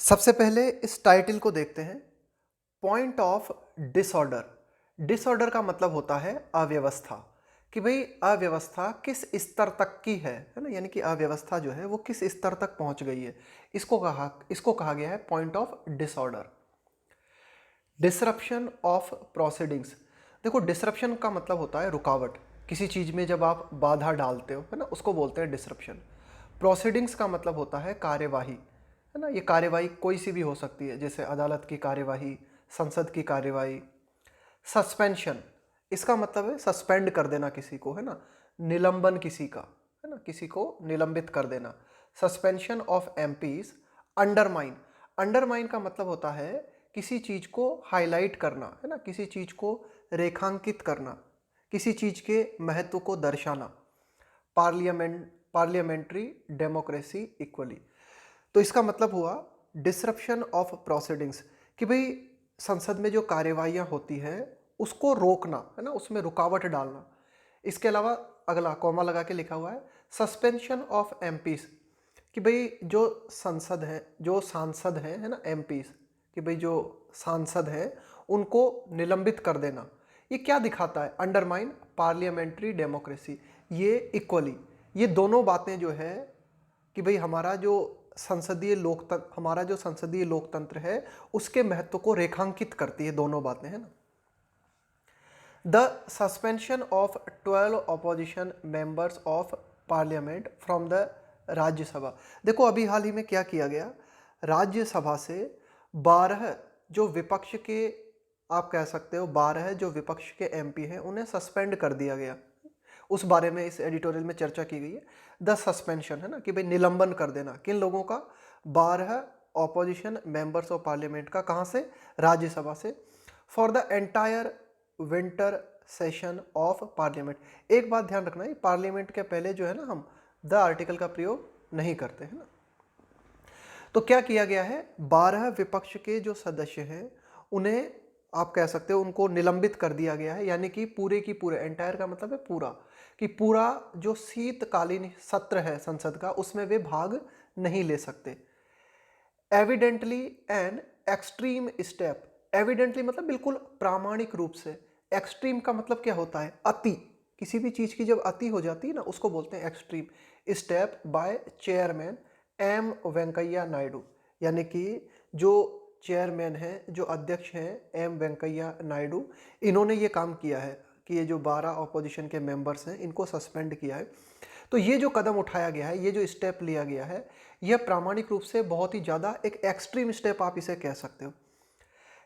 सबसे पहले इस टाइटल को देखते हैं। Point of disorder. डिसऑर्डर का मतलब होता है अव्यवस्था, कि भाई अव्यवस्था किस स्तर तक की है ना, यानी कि अव्यवस्था जो है वो किस स्तर तक पहुंच गई है। इसको कहा गया है point of disorder. Disruption of proceedings. देखो, डिसरप्शन का मतलब होता है रुकावट। किसी चीज में जब आप बाधा डालते हो है ना, उसको बोलते हैं डिसरप्शन। प्रोसीडिंग्स का मतलब होता है कार्यवाही, है ना। ये कार्यवाही कोई सी भी हो सकती है, जैसे अदालत की कार्यवाही, संसद की कार्यवाही। सस्पेंशन, इसका मतलब है सस्पेंड कर देना किसी को, है ना। निलंबन किसी का, है ना, किसी को निलंबित कर देना। Suspension of MPs. Undermine. Undermine का मतलब होता है किसी चीज को हाईलाइट करना, है ना, किसी चीज को रेखांकित करना, किसी चीज के महत्व को दर्शाना। Parliamentary democracy equally. तो इसका मतलब हुआ डिसरप्शन ऑफ प्रोसीडिंग्स, कि भाई संसद में जो कार्यवाहियां होती हैं उसको रोकना, है ना, उसमें रुकावट डालना। इसके अलावा अगला कॉमा लगा के लिखा हुआ है सस्पेंशन ऑफ एमपीज, कि भाई जो संसद है, जो सांसद हैं, है ना, एमपीज, कि भाई जो सांसद हैं उनको निलंबित कर देना। ये क्या दिखाता है? Undermine parliamentary democracy. ये इक्वली, ये दोनों बातें जो है कि भाई हमारा जो संसदीय लोकतंत्र है उसके महत्व को रेखांकित करती है, दोनों बातें, है ना। The suspension of 12 opposition members of parliament from the Rajya Sabha. देखो, अभी हाल ही में क्या किया गया, राज्यसभा से 12 जो विपक्ष के, आप कह सकते हो 12 जो विपक्ष के एमपी हैं उन्हें सस्पेंड कर दिया गया। उस बारे में इस एडिटोरियल में चर्चा की गई है। द सस्पेंशन, है ना, कि भाई निलंबन कर देना किन लोगों का? 12 ऑपोजिशन मेंबर्स ऑफ पार्लियामेंट का। कहाँ से? राज्यसभा से। For the entire winter session of parliament. एक बात ध्यान रखना है, पार्लियामेंट के पहले जो है ना हम द आर्टिकल का प्रयोग नहीं करते, है ना। तो क्या किया गया है, 12 विपक्ष के जो सदस्य हैं उन्हें, आप कह सकते हो उनको निलंबित कर दिया गया है, यानी कि पूरे की पूरे, एंटायर का मतलब है पूरा, कि पूरा जो शीतकालीन सत्र है संसद का उसमें वे भाग नहीं ले सकते। Evidently an extreme step. Evidently मतलब बिल्कुल प्रामाणिक रूप से। एक्सट्रीम का मतलब क्या होता है? अति। किसी भी चीज की जब अति हो जाती है ना उसको बोलते हैं extreme step by chairman M Venkaiah Naidu, यानी कि जो चेयरमैन हैं, जो अध्यक्ष हैं एम वेंकैया नायडू, इन्होंने ये काम किया है कि ये जो 12 ऑपोजिशन के मेंबर्स हैं इनको सस्पेंड किया है। तो ये जो कदम उठाया गया है, ये जो स्टेप लिया गया है, यह प्रामाणिक रूप से बहुत ही ज़्यादा एक एक्सट्रीम स्टेप आप इसे कह सकते हो।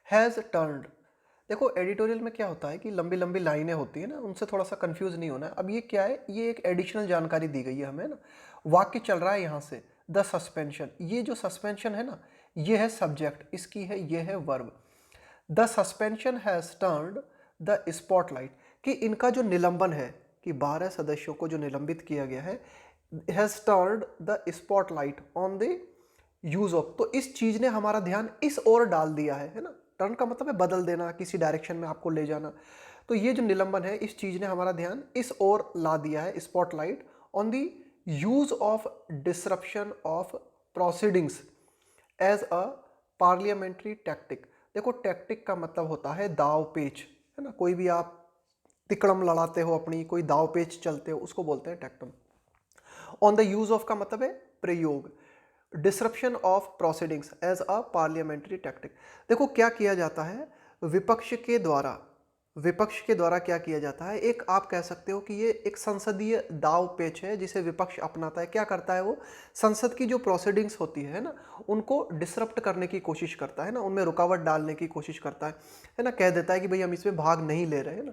Has turned. देखो, एडिटोरियल में क्या होता है कि लंबी लंबी लाइनें होती है ना, उनसे थोड़ा सा कंफ्यूज नहीं होना है। अब ये क्या है, ये एक एडिशनल जानकारी दी गई है हमें ना। वाक्य चल रहा है यहाँ से, द सस्पेंशन। ये जो सस्पेंशन है ना, ये है सब्जेक्ट, इसकी है, ये है verb. The suspension has turned the spotlight, कि इनका जो निलंबन है, कि 12 सदस्यों को जो निलंबित किया गया है, has turned the spotlight on the use of. तो इस चीज ने हमारा ध्यान इस ओर डाल दिया है ना। टर्न का मतलब है बदल देना, किसी डायरेक्शन में आपको ले जाना। तो ये जो निलंबन है, इस चीज ने हमारा ध्यान इस ओर ला दिया है, spotlight on the use of disruption of proceedings as a parliamentary tactic. देखो, टैक्टिक का मतलब होता है दाव पेच, है ना। कोई भी आप तिकड़म लड़ाते हो अपनी, कोई दाव पेच चलते हो, उसको बोलते हैं टैक्टम। ऑन द यूज ऑफ का मतलब है प्रयोग। Disruption of proceedings as a parliamentary tactic. देखो, क्या किया जाता है विपक्ष के द्वारा क्या किया जाता है, एक आप कह सकते हो कि ये एक संसदीय दाव पेच है जिसे विपक्ष अपनाता है। क्या करता है वो? संसद की जो प्रोसीडिंग्स होती है ना, उनको डिसरप्ट करने की कोशिश करता है ना, उनमें रुकावट डालने की कोशिश करता है ना। कह देता है कि भाई हम इसमें भाग नहीं ले रहे हैं ना।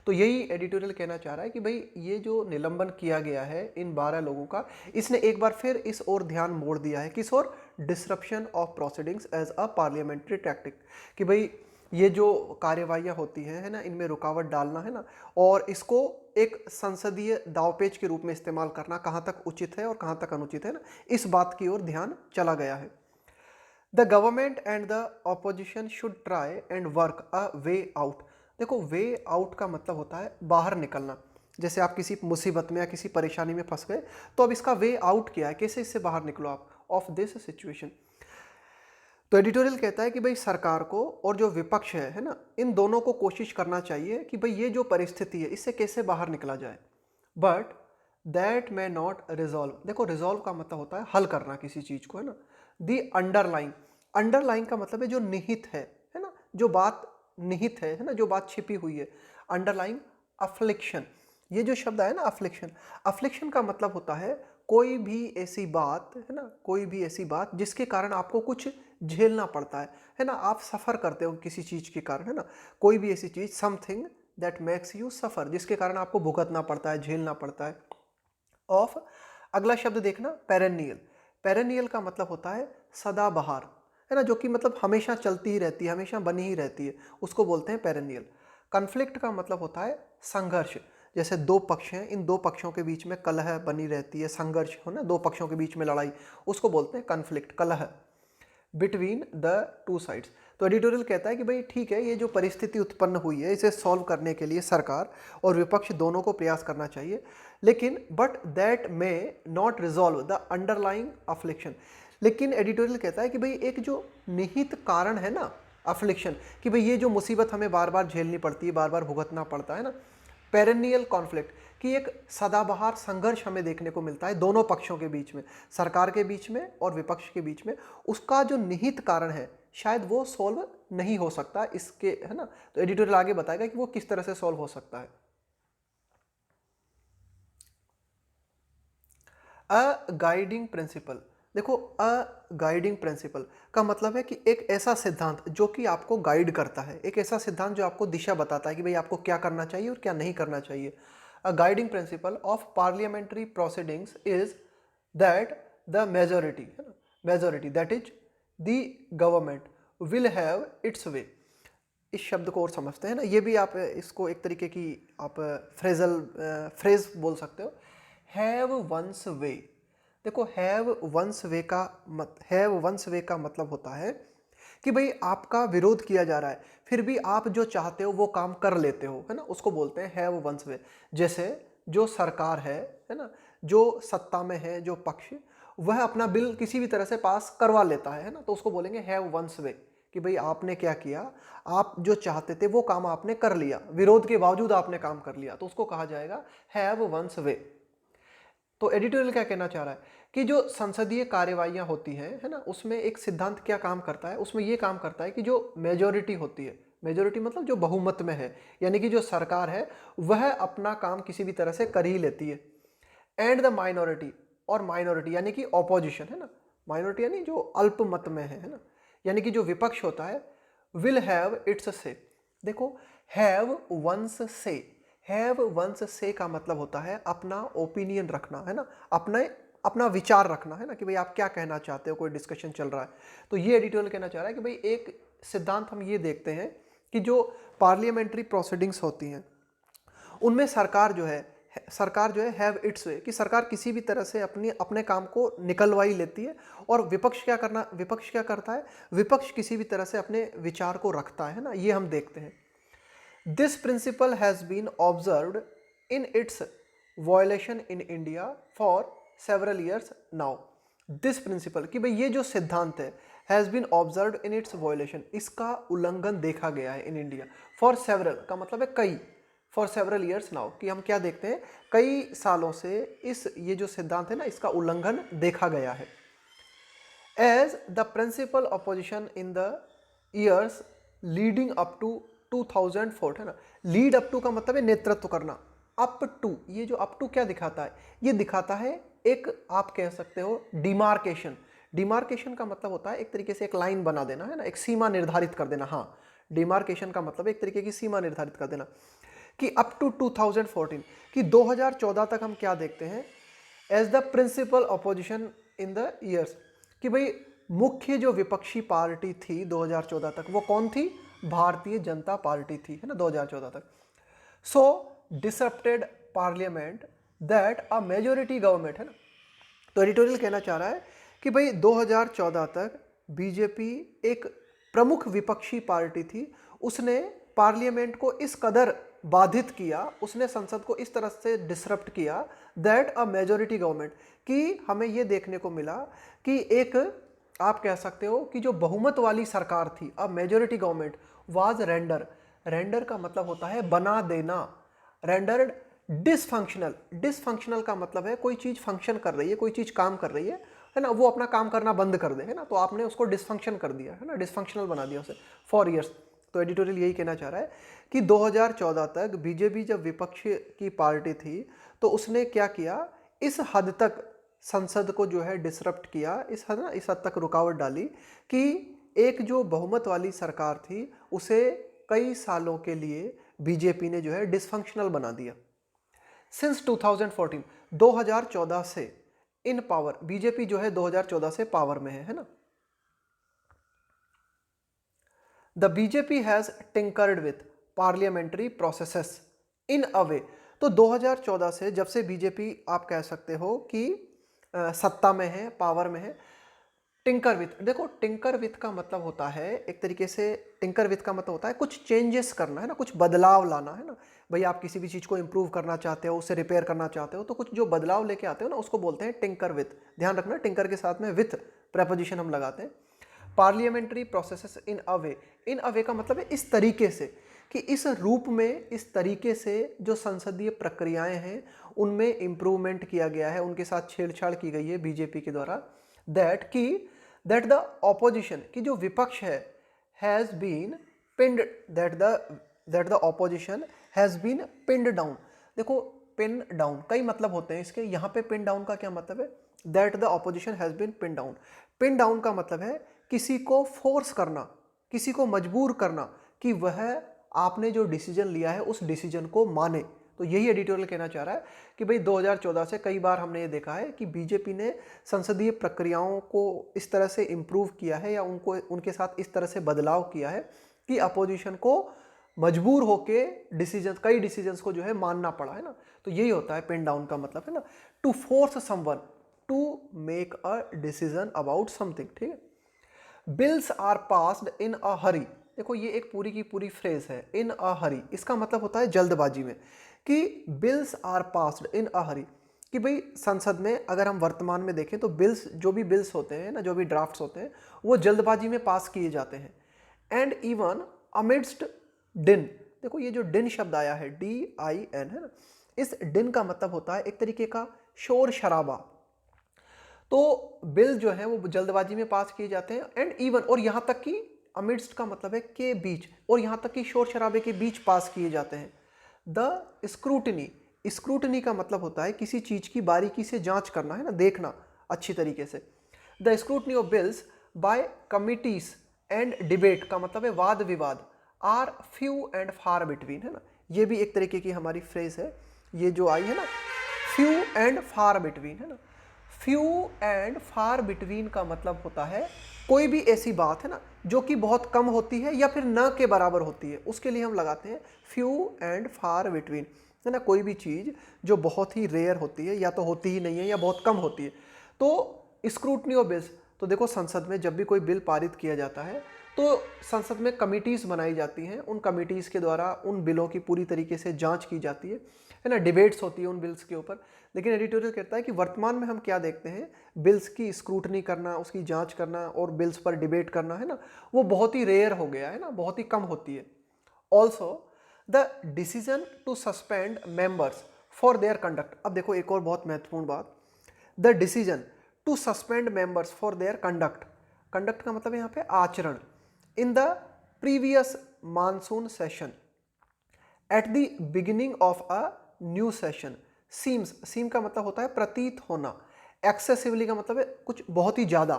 तो यही एडिटोरियल कहना चाह रहा है कि भाई ये जो निलंबन किया गया है इन 12 लोगों का, इसने एक बार फिर इस ओर ध्यान मोड़ दिया है। किस ओर? Disruption of proceedings as a parliamentary tactic, कि भाई ये जो कार्यवाहियां होती हैं, है ना, इनमें रुकावट डालना, है ना, और इसको एक संसदीय दावपेच के रूप में इस्तेमाल करना कहाँ तक उचित है और कहाँ तक अनुचित है ना, इस बात की ओर ध्यान चला गया है। The government and the opposition should try and work a way out. देखो, वे आउट का मतलब होता है बाहर निकलना। जैसे आप किसी मुसीबत में या किसी परेशानी में फंस गए, तो अब इसका वे आउट क्या है, कैसे इससे बाहर निकलो आप, ऑफ दिस सिचुएशन। तो एडिटोरियल कहता है कि भाई सरकार को और जो विपक्ष है ना, इन दोनों को कोशिश करना चाहिए कि भाई ये जो परिस्थिति है इससे कैसे बाहर निकला जाए। But that may not resolve, देखो रिजॉल्व का मतलब होता है हल करना किसी चीज को, है ना। दी अंडरलाइन, अंडरलाइन का मतलब है जो निहित है ना, जो बात निहित है ना, जो बात छिपी हुई है। अंडरलाइन अफ्लिक्शन, ये जो शब्द है ना अफ्लिक्शन, अफ्लिक्शन का मतलब होता है कोई भी ऐसी बात, है ना, कोई भी ऐसी बात जिसके कारण आपको कुछ झेलना पड़ता है ना, आप सफ़र करते हो किसी चीज़ के कारण, है ना, कोई भी ऐसी चीज़, something that makes you suffer, जिसके कारण आपको भुगतना पड़ता है, झेलना पड़ता है। ऑफ, अगला शब्द देखना पेरेनियल, पेरेनियल का मतलब होता है सदाबहार, है ना, जो कि मतलब हमेशा चलती ही रहती है, हमेशा बनी ही रहती है, उसको बोलते हैं पेरेनियल। कन्फ्लिक्ट का मतलब होता है संघर्ष, जैसे दो पक्ष हैं, इन दो पक्षों के बीच में कलह बनी रहती है, संघर्ष हो ना, दो पक्षों के बीच में लड़ाई, उसको बोलते हैं कन्फ्लिक्ट, कलह बिटवीन द टू साइड्स। तो एडिटोरियल कहता है कि भाई ठीक है, ये जो परिस्थिति उत्पन्न हुई है इसे सॉल्व करने के लिए सरकार और विपक्ष दोनों को प्रयास करना चाहिए, लेकिन but that may not resolve the underlying affliction. लेकिन एडिटोरियल कहता है कि भाई एक जो निहित कारण है ना अफ्लिक्शन, कि भाई ये जो मुसीबत हमें बार बार झेलनी पड़ती है, बार बार भुगतना पड़ता है ना, पेरेनियल कॉन्फ्लिक्ट, कि एक सदाबहार संघर्ष हमें देखने को मिलता है दोनों पक्षों के बीच में, सरकार के बीच में और विपक्ष के बीच में, उसका जो निहित कारण है शायद वो सॉल्व नहीं हो सकता इसके, है ना। तो एडिटोरियल आगे बताएगा कि वो किस तरह से सॉल्व हो सकता है। अ गाइडिंग प्रिंसिपल, देखो अ गाइडिंग प्रिंसिपल का मतलब है कि एक ऐसा सिद्धांत जो कि आपको गाइड करता है, एक ऐसा सिद्धांत जो आपको दिशा बताता है कि भाई आपको क्या करना चाहिए और क्या नहीं करना चाहिए। A guiding principle of parliamentary proceedings is that the majority, है ना, majority that is the government will have its way. इस शब्द को और समझते हैं ना, ये भी आप इसको एक तरीके की आप फ्रेजल फ्रेज बोल सकते हो, हैव वंस वे। देखो हैव वंस वे का हैव वंस वे का मतलब होता है कि भाई आपका विरोध किया जा रहा है फिर भी आप जो चाहते हो वो काम कर लेते हो, है ना, उसको बोलते हैं हैव वंस वे। जैसे जो सरकार है ना, जो सत्ता में है, जो पक्ष, वह अपना बिल किसी भी तरह से पास करवा लेता है ना, तो उसको बोलेंगे हैव वंस वे, कि भाई आपने क्या किया, आप जो चाहते थे वो काम आपने कर लिया, विरोध के बावजूद आपने काम कर लिया, तो उसको कहा जाएगा हैव वंस वे। तो एडिटोरियल क्या कहना चाह रहा है कि जो संसदीय कार्यवाहियां होती हैं, है ना, उसमें एक सिद्धांत क्या काम करता है, उसमें ये काम करता है कि जो मेजोरिटी होती है, मेजोरिटी मतलब जो बहुमत में है, यानी कि जो सरकार है वह अपना काम किसी भी तरह से कर ही लेती है, एंड द माइनॉरिटी, और माइनॉरिटी यानी कि ऑपोजिशन, है ना, माइनॉरिटी यानी जो अल्पमत में है ना, यानी कि जो विपक्ष होता है, विल हैव इट्स से। देखो हैव वंस से, हैव वंस से का मतलब होता है अपना ओपिनियन रखना, है ना, अपने अपना विचार रखना, है ना, कि भाई आप क्या कहना चाहते हो, कोई डिस्कशन चल रहा है। तो ये एडिटोरियल कहना चाह रहा है कि भाई एक सिद्धांत हम ये देखते हैं कि जो पार्लियामेंट्री प्रोसीडिंग्स होती हैं उनमें सरकार जो है हैव इट्स वे, कि सरकार किसी भी तरह से अपने काम को निकलवा ही लेती है, और विपक्ष क्या करता है, विपक्ष किसी भी तरह से अपने विचार को रखता है ना, ये हम देखते हैं। This principle has been observed in its violation in India for several years now. This principle, कि भाई ये जो सिद्धांत है, has been observed in its violation, इसका उल्लंघन देखा गया है इन इंडिया, फॉर सेवरल का मतलब है कई, फॉर सेवरल ईयर्स नाउ, कि हम क्या देखते हैं, कई सालों से ये जो सिद्धांत है ना इसका उल्लंघन देखा गया है। As the principal opposition in the years leading up to 2004, है ना, लीड अप टू का मतलब है नेतृत्व करना, अप टू, ये जो अप टू क्या दिखाता है, ये दिखाता है एक, आप कह सकते हो डिमार्केशन। डिमार्केशन का मतलब होता है एक तरीके से एक लाइन बना देना, है ना, एक सीमा निर्धारित कर देना। हाँ, डिमार्केशन का मतलब एक तरीके की सीमा निर्धारित कर देना, कि अप टू 2014, कि 2014 तक हम क्या देखते हैं, as the principal opposition in the years, कि भाई मुख्य जो विपक्षी पार्टी थी 2014 तक वो कौन थी, भारतीय जनता पार्टी थी, है ना, 2014 तक। So disrupted parliament that a majority government, है ना। तो एडिटोरियल कहना चाह रहा है कि भाई 2014 तक बीजेपी एक प्रमुख विपक्षी पार्टी थी, उसने पार्लियामेंट को इस कदर बाधित किया, उसने संसद को इस तरह से डिसरप्ट किया, दैट अ मेजोरिटी गवर्नमेंट, कि हमें यह देखने को मिला कि एक आप कह सकते हो कि जो बहुमत वाली सरकार थी, अब majority government was render, render का मतलब होता है बना देना, रेंडर्ड डिसफंक्शनल, डिसफंक्शनल का मतलब है कोई चीज फंक्शन कर रही है, कोई चीज काम कर रही है ना, वो अपना काम करना बंद कर दे, है ना, तो आपने उसको डिसफंक्शन कर दिया, है ना, डिसफंक्शनल बना दिया उसे फॉर ईयर्स। तो एडिटोरियल यही कहना चाह रहा है कि 2014 तक बीजेपी जब विपक्ष की पार्टी थी तो उसने क्या किया, इस हद तक संसद को जो है डिसरप्ट किया, इस हद तक रुकावट डाली कि एक जो बहुमत वाली सरकार थी उसे कई सालों के लिए बीजेपी ने जो है डिसफंक्शनल बना दिया। सिंस 2014, 2014 से इन पावर, बीजेपी जो है 2014 से पावर में है ना। The BJP has tinkered with parliamentary processes in a way, तो 2014 से जब से बीजेपी आप कह सकते हो कि सत्ता में है, पावर में है, टिंकर विथ, देखो टिंकर विथ का मतलब होता है एक तरीके से, टिंकर विथ का मतलब होता है कुछ चेंजेस करना, है ना, कुछ बदलाव लाना, है ना। भाई आप किसी भी चीज को इंप्रूव करना चाहते हो, उसे रिपेयर करना चाहते हो, तो कुछ जो बदलाव लेके आते हो ना उसको बोलते हैं टिंकर विथ। ध्यान रखना टिंकर के साथ में विथ प्रेपोजिशन हम लगाते हैं। Parliamentary processes in a way, in a वे का मतलब है इस तरीके से, कि इस रूप में, इस तरीके से जो संसदीय प्रक्रियाएं हैं उनमें इंप्रूवमेंट किया गया है, उनके साथ छेड़छाड़ की गई है बीजेपी के द्वारा, दैट द ऑपोजिशन, की जो विपक्ष है, has been pinned, that the opposition has been pinned down. देखो पिन डाउन कई मतलब होते हैं इसके, यहाँ पे पिन डाउन का क्या मतलब है, that the opposition has been pin down. Pin down का मतलब है किसी को फोर्स करना, किसी को मजबूर करना कि वह आपने जो डिसीजन लिया है उस डिसीजन को माने। तो यही एडिटोरियल कहना चाह रहा है कि भाई 2014 से कई बार हमने ये देखा है कि बीजेपी ने संसदीय प्रक्रियाओं को इस तरह से इम्प्रूव किया है या उनको, उनके साथ इस तरह से बदलाव किया है कि अपोजिशन को मजबूर होके डिसीजन, कई डिसीजंस को जो है मानना पड़ा, है ना। तो यही होता है पिन डाउन का मतलब, है ना, to force someone to make a decision about something, ठीक है। Bills are passed in a hurry, देखो ये एक पूरी की पूरी फ्रेज है, इन अ हरी, इसका मतलब होता है जल्दबाजी में, कि bills are passed in a हरी, कि भाई संसद में अगर हम वर्तमान में देखें तो बिल्स, जो भी बिल्स होते हैं ना, जो भी ड्राफ्ट्स होते हैं वो जल्दबाजी में पास किए जाते हैं। एंड इवन अमिडस्ट डिन, देखो ये जो डिन शब्द आया है DIN, है ना, इस डिन का मतलब होता है एक तरीके का शोर शराबा। तो बिल जो है वो जल्दबाजी में पास किए जाते हैं, एंड इवन, और यहाँ तक कि अमिडस्ट का मतलब है के बीच, और यहाँ तक कि शोर शराबे के बीच पास किए जाते हैं। द स्क्रूटनी, स्क्रूटनी का मतलब होता है किसी चीज की बारीकी से जांच करना, है ना, देखना अच्छी तरीके से। The scrutiny of bills by committees and debate का मतलब है वाद विवाद, are few and far between, है ना, ये भी एक तरीके की हमारी फ्रेज है, ये जो आई है ना, फ्यू एंड फार बिटवीन, है ना। फ्यू एंड फार बिटवीन का मतलब होता है कोई भी ऐसी बात, है ना, जो कि बहुत कम होती है या फिर न के बराबर होती है, उसके लिए हम लगाते हैं फ्यू एंड फार बिटवीन, है ना। कोई भी चीज जो बहुत ही रेयर होती है, या तो होती ही नहीं है या बहुत कम होती है। तो स्क्रूटनी ऑफ बिल्स, तो देखो संसद में जब भी कोई बिल पारित किया जाता है तो संसद में कमिटीज बनाई जाती हैं, उन कमिटीज के द्वारा उन बिलों की पूरी तरीके से जांच की जाती है ना, डिबेट्स होती है उन बिल्स के ऊपर। लेकिन एडिटोरियल कहता है कि वर्तमान में हम क्या देखते हैं, बिल्स की स्क्रूटनी करना, उसकी जांच करना और बिल्स पर डिबेट करना, है ना, वो बहुत ही रेयर हो गया है ना, बहुत ही कम होती है। Also the decision to suspend members for their conduct, अब देखो एक और बहुत महत्वपूर्ण बात, the decision to suspend members for their conduct, conduct का मतलब यहाँ पे आचरण, in the previous monsoon session at the beginning of a new session, seems, seem का मतलब होता है प्रतीत होना, एक्सेसिवली का मतलब है कुछ बहुत ही ज्यादा,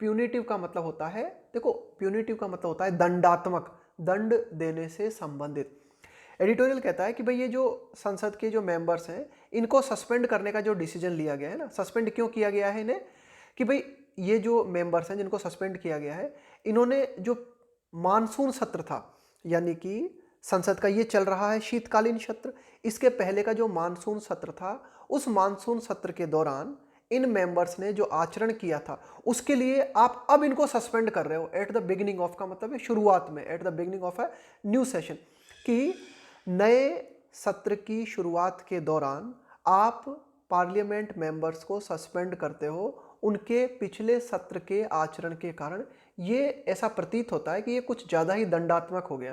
प्यूनिटिव का मतलब होता है, देखो प्यूनिटिव का मतलब होता है दंडात्मक, दंड देने से संबंधित। एडिटोरियल कहता है कि भाई ये जो संसद के जो मेंबर्स हैं इनको सस्पेंड करने का जो डिसीजन लिया गया है ना, सस्पेंड क्यों किया गया है इन्हें, कि भाई ये जो मेंबर्स हैं जिनको सस्पेंड किया गया है, इन्होंने जो मानसून सत्र था, यानी कि संसद का ये चल रहा है शीतकालीन सत्र, इसके पहले का जो मानसून सत्र था, उस मानसून सत्र के दौरान इन मेंबर्स ने जो आचरण किया था उसके लिए आप अब इनको सस्पेंड कर रहे हो एट द बिगिनिंग ऑफ, का मतलब है शुरुआत में, eight the beginning of a new session, कि नए सत्र की शुरुआत के दौरान आप पार्लियामेंट मेंबर्स को सस्पेंड करते हो उनके पिछले सत्र के आचरण के कारण ये ऐसा प्रतीत होता है कि ये कुछ ज़्यादा ही दंडात्मक हो गया।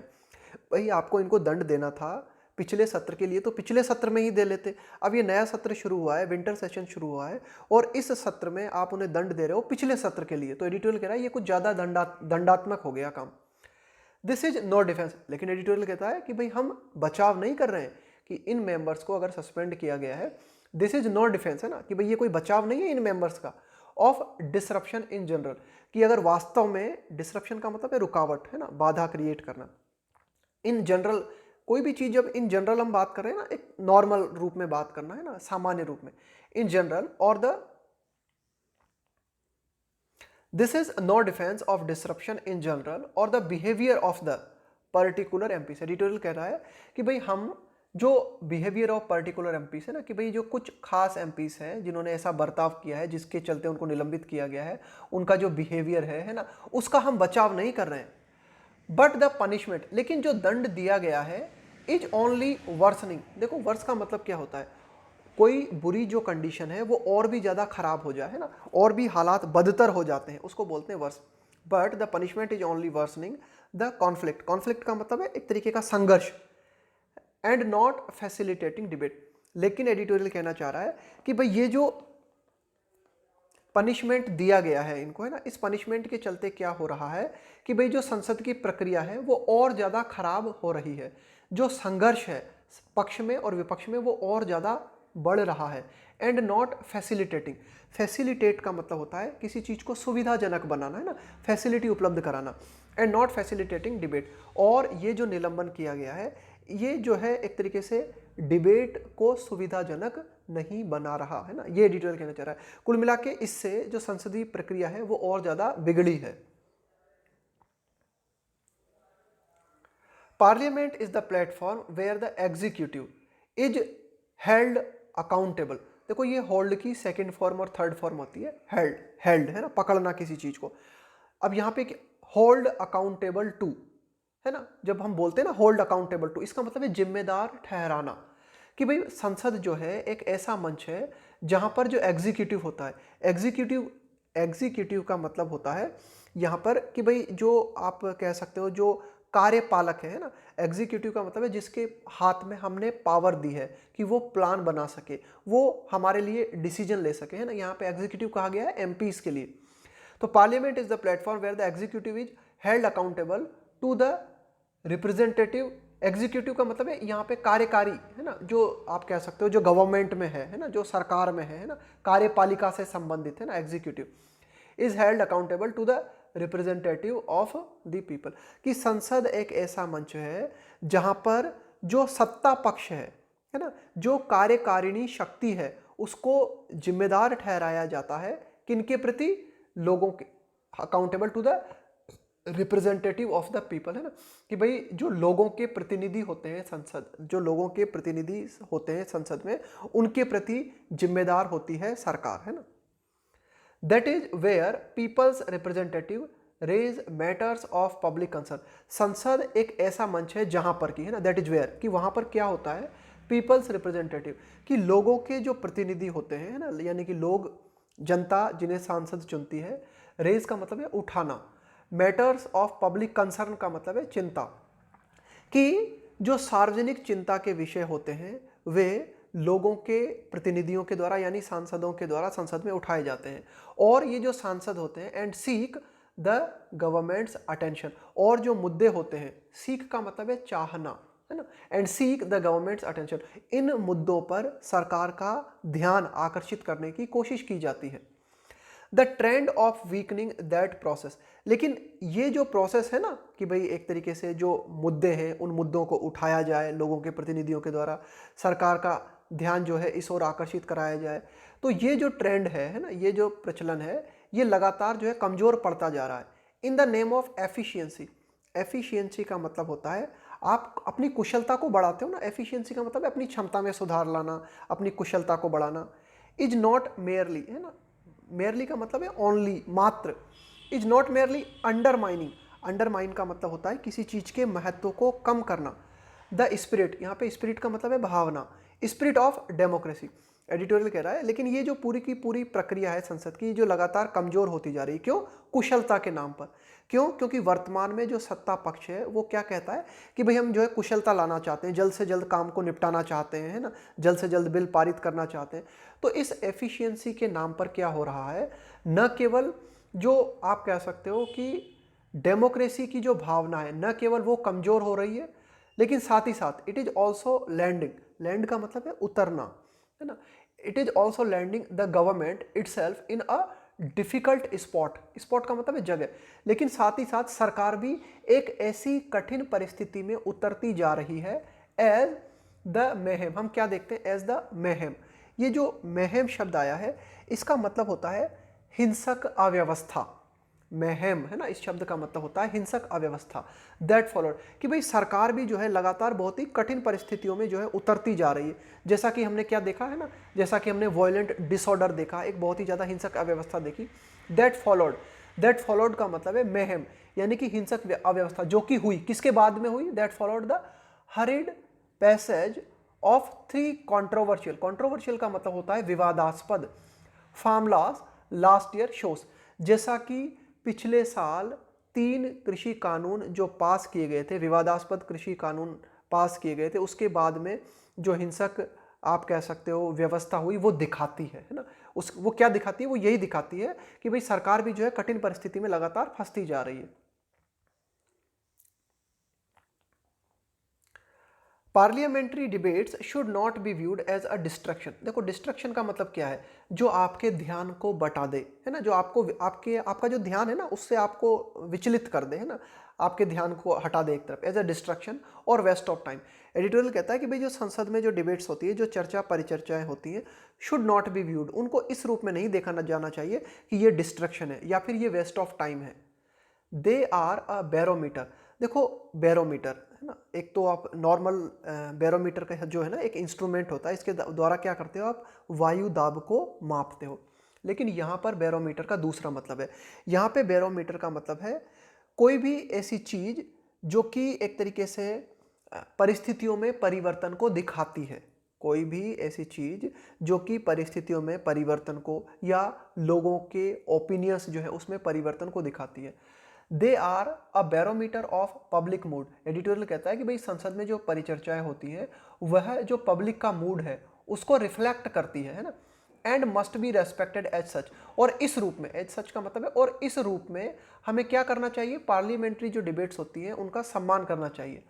भाई आपको इनको दंड देना था पिछले सत्र के लिए तो पिछले सत्र में ही दे लेते। अब ये नया सत्र शुरू हुआ है, विंटर सेशन शुरू हुआ है और इस सत्र में आप उन्हें दंड दे रहे हो पिछले सत्र के लिए, तो एडिटोरियल कह रहा है ये कुछ ज़्यादा दंडात्मक हो गया काम। दिस इज नो डिफेंस, लेकिन एडिटोरियल कहता है कि भाई हम बचाव नहीं कर रहे हैं कि इन मेंबर्स को अगर सस्पेंड किया गया है, दिस इज नो डिफेंस है ना, कि भाई ये कोई बचाव नहीं है इन मेंबर्स का ऑफ डिसरप्शन इन जनरल, कि अगर वास्तव में डिसरप्शन का मतलब है रुकावट है ना, बाधा क्रिएट करना। इन जनरल कोई भी चीज जब इन जनरल हम बात कर रहे हैं ना, एक नॉर्मल रूप में बात करना है ना, सामान्य रूप में, इन जनरल और the this is no defence of disruption in general और the behaviour of the particular MP. Editorial कह रहा है कि भाई हम जो बिहेवियर ऑफ पर्टिकुलर एमपीस है ना, कि भाई जो कुछ खास एमपीस हैं जिन्होंने ऐसा बर्ताव किया है जिसके चलते उनको निलंबित किया गया है, उनका जो बिहेवियर है ना, उसका हम बचाव नहीं कर रहे हैं। बट द पनिशमेंट, लेकिन जो दंड दिया गया है, इज ओनली वर्सनिंग। देखो वर्स का मतलब क्या होता है, कोई बुरी जो कंडीशन है वो और भी ज़्यादा खराब हो जाए है ना, और भी हालात बदतर हो जाते हैं, उसको बोलते हैं worse. But the punishment is only worsening the conflict. Conflict का मतलब है एक तरीके का संघर्ष, एंड नॉट फैसिलिटेटिंग डिबेट। लेकिन एडिटोरियल कहना चाह रहा है कि भाई ये जो पनिशमेंट दिया गया है इनको है ना, इस पनिशमेंट के चलते क्या हो रहा है कि भाई जो संसद की प्रक्रिया है वो और ज़्यादा खराब हो रही है, जो संघर्ष है पक्ष में और विपक्ष में वो और ज़्यादा बढ़ रहा है। एंड नॉट फैसिलिटेटिंग, फैसिलिटेट का मतलब होता है किसी चीज़ को सुविधाजनक बनाना है ना, फैसिलिटी उपलब्ध कराना। एंड नॉट फैसिलिटेटिंग डिबेट, और ये जो निलंबन किया गया है ये जो है एक तरीके से डिबेट को सुविधाजनक नहीं बना रहा है ना, ये एडिटोरियल कहना चाह रहा है। कुल मिला के इससे जो संसदीय प्रक्रिया है वो और ज्यादा बिगड़ी है। Parliament is the platform where the executive is held accountable. देखो ये होल्ड की सेकंड फॉर्म और थर्ड फॉर्म होती है, हेल्ड, हेल्ड है ना, पकड़ना किसी चीज को। अब यहाँ पे होल्ड अकाउंटेबल टू है ना, जब हम बोलते हैं ना होल्ड अकाउंटेबल टू, इसका मतलब है जिम्मेदार ठहराना, कि भाई संसद जो है एक ऐसा मंच है जहां पर जो एग्जीक्यूटिव होता है, एग्जीक्यूटिव का मतलब होता है यहाँ पर कि भाई जो आप कह सकते हो जो कार्यपालक है ना, एग्जीक्यूटिव का मतलब है जिसके हाथ में हमने पावर दी है कि वो प्लान बना सके, वो हमारे लिए डिसीजन ले सके है ना, यहाँ पे एग्जीक्यूटिव कहा गया है एमपीज के लिए। तो parliament is the platform where the executive is held accountable to the representative. Executive का मतलब है यहाँ पे कार्यकारी है ना, जो आप कह सकते हो जो गवर्नमेंट में है ना, जो सरकार में है ना, कार्यपालिका से संबंधित है ना, executive is held accountable to the representative of the people. कि संसद एक ऐसा मंच है जहां पर जो सत्ता पक्ष है ना, जो कार्यकारिणी शक्ति है, उसको जिम्मेदार ठहराया जाता है किनके प्रति, लोगों के, accountable to the representative of the people है ना, कि भाई जो लोगों के प्रतिनिधि होते हैं संसद, जो लोगों के प्रतिनिधि होते हैं संसद में, उनके प्रति जिम्मेदार होती है सरकार है ना। That is where people's representative raise matters of public concern. संसद एक ऐसा मंच है जहां पर की है ना, दैट इज वेयर, कि वहां पर क्या होता है, पीपल्स रिप्रेजेंटेटिव, कि लोगों के जो प्रतिनिधि होते हैं ना, यानी कि लोग, जनता जिन्हें सांसद चुनती है, रेज का मतलब है उठाना, मैटर्स ऑफ पब्लिक कंसर्न का मतलब है चिंता, कि जो सार्वजनिक चिंता के विषय होते हैं वे लोगों के प्रतिनिधियों के द्वारा यानी सांसदों के द्वारा संसद में उठाए जाते हैं। और ये जो सांसद होते हैं, and seek the government's attention, और जो मुद्दे होते हैं, सीक का मतलब है चाहना है ना, and seek the government's attention, इन मुद्दों पर सरकार का ध्यान आकर्षित करने की कोशिश की जाती है। The trend of weakening that process, लेकिन ये जो प्रोसेस है ना कि भाई एक तरीके से जो मुद्दे हैं उन मुद्दों को उठाया जाए लोगों के प्रतिनिधियों के द्वारा, सरकार का ध्यान जो है इस ओर आकर्षित कराया जाए, तो ये जो ट्रेंड है ना, ये जो प्रचलन है, ये लगातार जो है कमजोर पड़ता जा रहा है। In the name of efficiency, efficiency का मतलब होता है आप अपनी कुशलता को बढ़ाते हो ना, एफिशिएंसी का मतलब है अपनी क्षमता में सुधार लाना, अपनी कुशलता को बढ़ाना। इज नॉट मेयरली है ना, मेयरली का मतलब है ओनली, मात्र। Is not merely undermining, undermine का मतलब होता है किसी चीज के महत्व को कम करना। द स्पिरिट, यहाँ पे स्पिरिट का मतलब है भावना, स्पिरिट ऑफ डेमोक्रेसी, एडिटोरियल कह रहा है लेकिन ये जो पूरी की पूरी प्रक्रिया है संसद की जो लगातार कमजोर होती जा रही है। क्यों? कुशलता के नाम पर। क्यों? क्योंकि वर्तमान में जो सत्ता पक्ष है वो क्या कहता है कि भाई हम जो है कुशलता लाना चाहते हैं, जल्द से जल्द काम को निपटाना चाहते हैं, है ना, जल्द से जल्द बिल पारित करना चाहते हैं। तो इस एफिशिएंसी के नाम पर क्या हो रहा है, न केवल जो आप कह सकते हो कि डेमोक्रेसी की जो भावना है न केवल वो कमजोर हो रही है, लेकिन साथ ही साथ it is also landing, land का मतलब है उतरना, है ना, it is also landing the government itself in a difficult spot, spot का मतलब है जगह, लेकिन साथ ही साथ सरकार भी एक ऐसी कठिन परिस्थिति में उतरती जा रही है एज द मेहम। हम क्या देखते हैं? As the mayhem. ये जो मेहम शब्द आया है इसका मतलब होता है हिंसक अव्यवस्था। मेहम, है ना, इस शब्द का मतलब होता है हिंसक अव्यवस्था। दैट फॉलोड कि भाई सरकार भी जो है लगातार बहुत ही कठिन परिस्थितियों में जो है उतरती जा रही है। जैसा कि हमने क्या देखा है ना, जैसा कि हमने वॉयलेंट डिसऑर्डर देखा, एक बहुत ही ज़्यादा हिंसक अव्यवस्था देखी। दैट फॉलोड का मतलब है मेहम, यानी कि हिंसक अव्यवस्था जो कि हुई, किसके बाद में हुई? That followed the horrid passage of 3 controversial, controversial का मतलब होता है विवादास्पद, फार्मलास लास्ट ईयर शोस। जैसा कि पिछले साल 3 कृषि कानून जो पास किए गए थे, विवादास्पद कृषि कानून पास किए गए थे, उसके बाद में जो हिंसक आप कह सकते हो व्यवस्था हुई वो दिखाती है ना, वो क्या दिखाती है? वो यही दिखाती है कि भाई सरकार भी जो है कठिन परिस्थिति में लगातार फंसती जा रही है। Parliamentary debates should not be viewed as a distraction. देखो डिस्ट्रक्शन का मतलब क्या है? जो आपके ध्यान को बटा दे, है ना, जो आपका जो ध्यान है ना उससे आपको विचलित कर दे, है ना, आपके ध्यान को हटा दे एक तरफ, एज अ डिस्ट्रक्शन और वेस्ट ऑफ टाइम। एडिटोरियल कहता है कि भाई जो संसद में जो डिबेट्स होती है, जो चर्चा परिचर्चाएं होती हैं, शुड नॉट बी व्यूड, उनको इस रूप में नहीं देखा जाना चाहिए कि ये डिस्ट्रक्शन है या फिर ये वेस्ट ऑफ टाइम है। They are a barometer. देखो बैरोमीटर, है ना, एक तो आप नॉर्मल बैरोमीटर का जो है ना एक इंस्ट्रूमेंट होता है, इसके द्वारा क्या करते हो आप? वायु दाब को मापते हो। लेकिन यहाँ पर बैरोमीटर का दूसरा मतलब है। यहाँ पे बैरोमीटर का मतलब है कोई भी ऐसी चीज जो कि एक तरीके से परिस्थितियों में परिवर्तन को दिखाती है, कोई भी ऐसी चीज जो कि परिस्थितियों में परिवर्तन को या लोगों के ओपिनियंस जो है उसमें परिवर्तन को दिखाती है। They are a barometer of public mood. Editorial कहता है कि भाई संसद में जो परिचर्चाएं होती हैं वह जो पब्लिक का मूड है उसको रिफ्लेक्ट करती है ना, and must be respected as such. और इस रूप में, एज सच का मतलब है और इस रूप में हमें क्या करना चाहिए? पार्लियामेंट्री जो डिबेट्स होती हैं उनका सम्मान करना चाहिए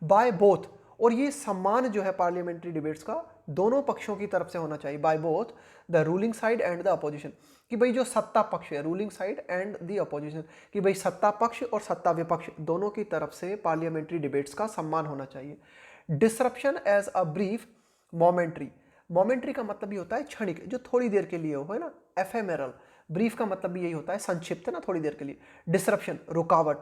बाय बोथ। और ये सम्मान जो है पार्लियामेंट्री डिबेट्स का दोनों पक्षों की तरफ से होना चाहिए, by both the ruling side and the opposition. कि भाई जो सत्ता पक्ष है, ruling side and the opposition, कि भाई सत्ता पक्ष और सत्ता विपक्ष दोनों की तरफ से पार्लियामेंट्री डिबेट्स का सम्मान होना चाहिए। Disruption as a brief momentary. Momentary का मतलब ये होता है क्षणिक, जो थोड़ी देर के लिए हो, है ना, एफेमेरल। ब्रीफ का मतलब भी यही होता है संक्षिप्त, है ना, थोड़ी देर के लिए। डिसरप्शन रुकावट।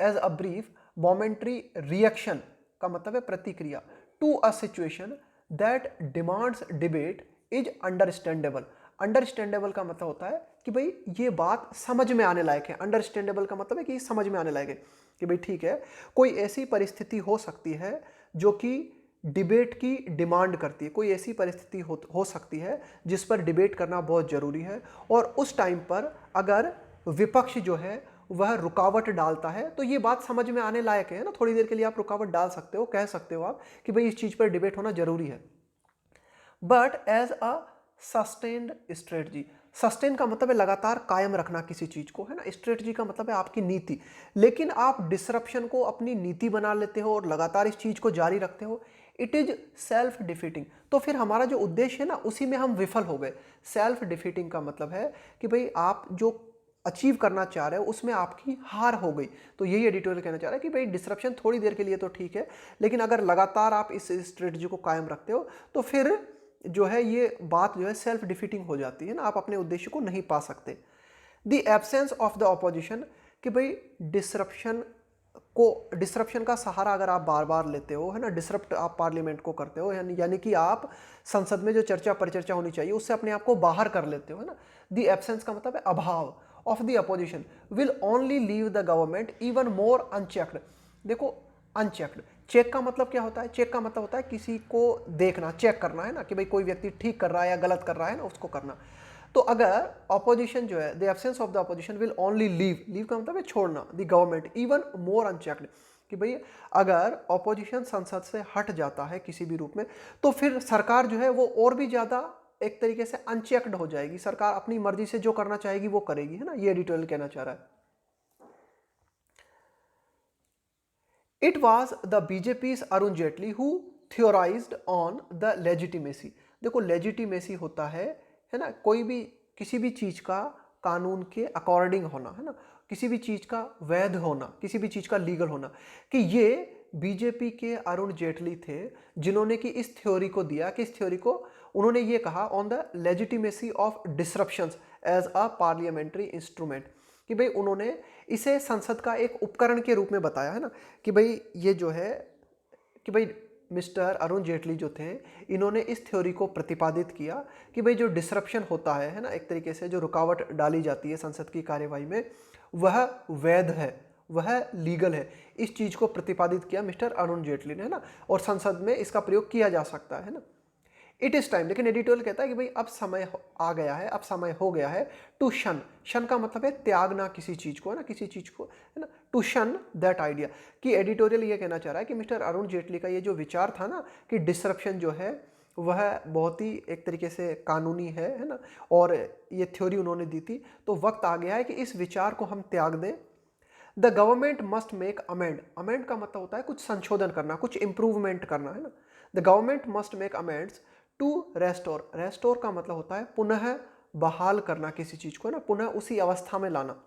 As a brief momentary reaction का मतलब है प्रतिक्रिया to a situation that demands debate is understandable. Understandable का मतलब होता है कि भाई ये बात समझ में आने लायक है। अंडरस्टैंडेबल का मतलब है कि समझ में आने लायक है, कि भाई ठीक है कोई ऐसी परिस्थिति हो सकती है जो कि डिबेट की डिमांड करती है, कोई ऐसी परिस्थिति हो सकती है जिस पर डिबेट करना बहुत ज़रूरी है, और उस टाइम पर अगर विपक्ष जो है वह रुकावट डालता है तो ये बात समझ में आने लायक है ना, थोड़ी देर के लिए आप रुकावट डाल सकते हो, कह सकते हो आप कि भाई इस चीज़ पर डिबेट होना जरूरी है। But as a sustained strategy. Sustain का मतलब है लगातार कायम रखना किसी चीज को, है ना, स्ट्रेटजी का मतलब है आपकी नीति। लेकिन आप डिसरप्शन को अपनी नीति बना लेते हो और लगातार इस चीज को जारी रखते हो, इट इज सेल्फ डिफीटिंग। तो फिर हमारा जो उद्देश्य है ना उसी में हम विफल हो गए। सेल्फ डिफीटिंग का मतलब है कि भाई आप जो अचीव करना चाह रहे हो उसमें आपकी हार हो गई। तो यही एडिटोरियल कहना चाह रहा है कि भाई डिसरप्शन थोड़ी देर के लिए तो ठीक है, लेकिन अगर लगातार आप इस स्ट्रेटजी को कायम रखते हो तो फिर जो है ये बात जो है सेल्फ डिफीटिंग हो जाती है ना, आप अपने उद्देश्य को नहीं पा सकते। The absence of the opposition, कि भाई डिसरप्शन का सहारा अगर आप बार बार लेते हो, है ना, डिसरप्ट आप पार्लियामेंट को करते हो, यानी कि आप संसद में जो चर्चा परिचर्चा होनी चाहिए उससे अपने आप को बाहर कर लेते हो, है ना। द एब्सेंस का मतलब है अभाव of the opposition will only leave the government even more unchecked. देखो अनचेक्ड। चेक का मतलब क्या होता है? चेक का मतलब होता है किसी को देखना, चेक करना, है ना, कि भाई कोई व्यक्ति ठीक कर रहा है या गलत कर रहा है ना, उसको करना। तो अगर ऑपोजिशन जो है, the absence of the opposition will only leave का मतलब है छोड़ना, the government even more unchecked, कि भाई अगर ऑपोजिशन संसद से हट जाता है किसी भी रूप में, तो फिर सरकार जो है वो और भी ज्यादा एक तरीके से अनचेक्ड हो जाएगी, सरकार अपनी मर्जी से जो करना चाहेगी वो करेगी, है ना, ये एडिटोरियल कहना चाह रहा है। It was the BJP's Arun Jaitley who theorized on the legitimacy। देखो लेजिटिमेसी होता है ना, कोई भी किसी भी चीज का कानून के अकॉर्डिंग होना, है ना, किसी भी चीज का वैध होना, किसी भी चीज का लीगल होना, कि ये बीजेपी के अरुण जेटली थे जिन्होंने कि इस थ्योरी को दिया, कि इस थ्योरी को उन्होंने ये कहा on the legitimacy of disruptions as a parliamentary instrument, कि भाई उन्होंने इसे संसद का एक उपकरण के रूप में बताया, है ना, कि भाई ये जो है, कि भाई मिस्टर अरुण जेटली जो थे इन्होंने इस थ्योरी को प्रतिपादित किया कि भाई जो डिसरप्शन होता है ना, एक तरीके से जो रुकावट डाली जाती है संसद की कार्यवाही में, वह वैध है, वह लीगल है। इस चीज को प्रतिपादित किया मिस्टर अरुण जेटली ने, है ना, और संसद में इसका प्रयोग किया जा सकता है ना। इट इज टाइम, लेकिन एडिटोरियल कहता है कि भाई अब समय आ गया है, अब समय हो गया है टू शन। शन का मतलब है त्यागना किसी चीज को, है ना, किसी चीज को, है ना, टू शन दैट आइडिया। कि एडिटोरियल ये कहना चाह रहा है कि मिस्टर अरुण जेटली का ये जो विचार था ना कि डिसरप्शन जो है वह बहुत ही एक तरीके से कानूनी है ना, और ये थ्योरी उन्होंने दी थी, तो वक्त आ गया है कि इस विचार को हम त्याग दें। The government must make amend. Amend का मतलब होता है कुछ संशोधन करना, कुछ इंप्रूवमेंट करना, है ना। The government must make amends to restore. Restore का मतलब होता है पुनः बहाल करना किसी चीज को, ना, पुनः उसी अवस्था में लाना।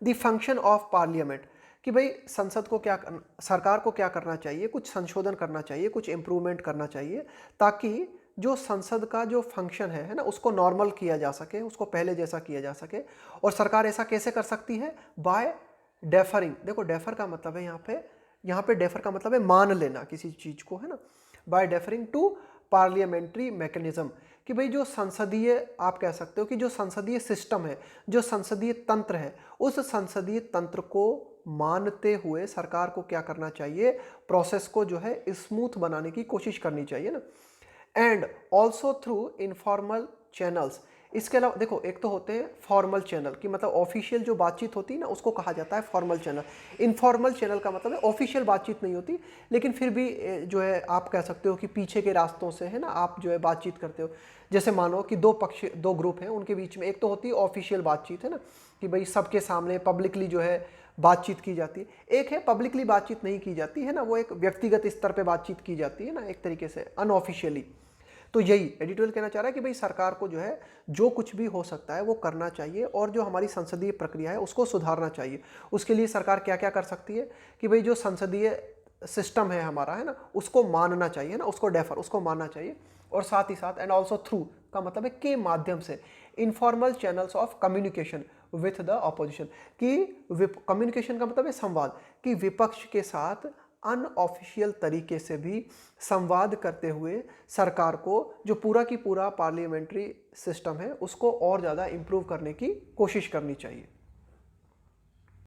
द फंक्शन ऑफ पार्लियामेंट, कि भाई संसद को क्या, सरकार को क्या करना चाहिए, कुछ संशोधन करना चाहिए, कुछ इंप्रूवमेंट करना चाहिए, ताकि जो संसद का जो फंक्शन है ना, उसको नॉर्मल किया जा सके, उसको पहले जैसा किया जा सके। और सरकार ऐसा कैसे कर सकती है? Bye differing. देखो डेफर का मतलब है यहाँ पे डेफर का मतलब है मान लेना किसी चीज को, है ना, bye differing to parliamentary mechanism, कि भाई जो संसदीय, आप कह सकते हो कि जो संसदीय सिस्टम है, जो संसदीय तंत्र है, उस संसदीय तंत्र को मानते हुए सरकार को क्या करना चाहिए? प्रोसेस को जो है स्मूथ बनाने की कोशिश करनी चाहिए ना। And also through informal channels. इसके अलावा देखो, एक तो होते हैं फॉर्मल चैनल, कि मतलब ऑफिशियल जो बातचीत होती है ना, उसको कहा जाता है फॉर्मल चैनल। इनफॉर्मल चैनल का मतलब है ऑफिशियल बातचीत नहीं होती, लेकिन फिर भी जो है आप कह सकते हो कि पीछे के रास्तों से, है ना, आप जो है बातचीत करते हो। जैसे मानो कि दो ग्रुप हैं, उनके बीच में एक तो होती है ऑफिशियल बातचीत, है ना, कि भाई सबके सामने पब्लिकली जो है बातचीत की जाती है। एक है पब्लिकली बातचीत नहीं की जाती है ना, वो एक व्यक्तिगत स्तर पे बातचीत की जाती है ना, एक तरीके से अनऑफिशियली। तो यही एडिटोरियल कहना चाह रहा है कि भाई सरकार को जो है जो कुछ भी हो सकता है वो करना चाहिए, और जो हमारी संसदीय प्रक्रिया है उसको सुधारना चाहिए। उसके लिए सरकार क्या क्या कर सकती है? कि भाई जो संसदीय सिस्टम है हमारा, है ना, उसको मानना चाहिए ना, उसको डेफर, उसको मानना चाहिए। और साथ ही साथ एंड ऑल्सो थ्रू का मतलब है के माध्यम से, informal channels of communication with the opposition, कि कम्युनिकेशन का मतलब है संवाद, कि विपक्ष के साथ अनऑफिशियल तरीके से भी संवाद करते हुए सरकार को जो पूरा की पूरा पार्लियामेंट्री सिस्टम है उसको और ज़्यादा इम्प्रूव करने की कोशिश करनी चाहिए।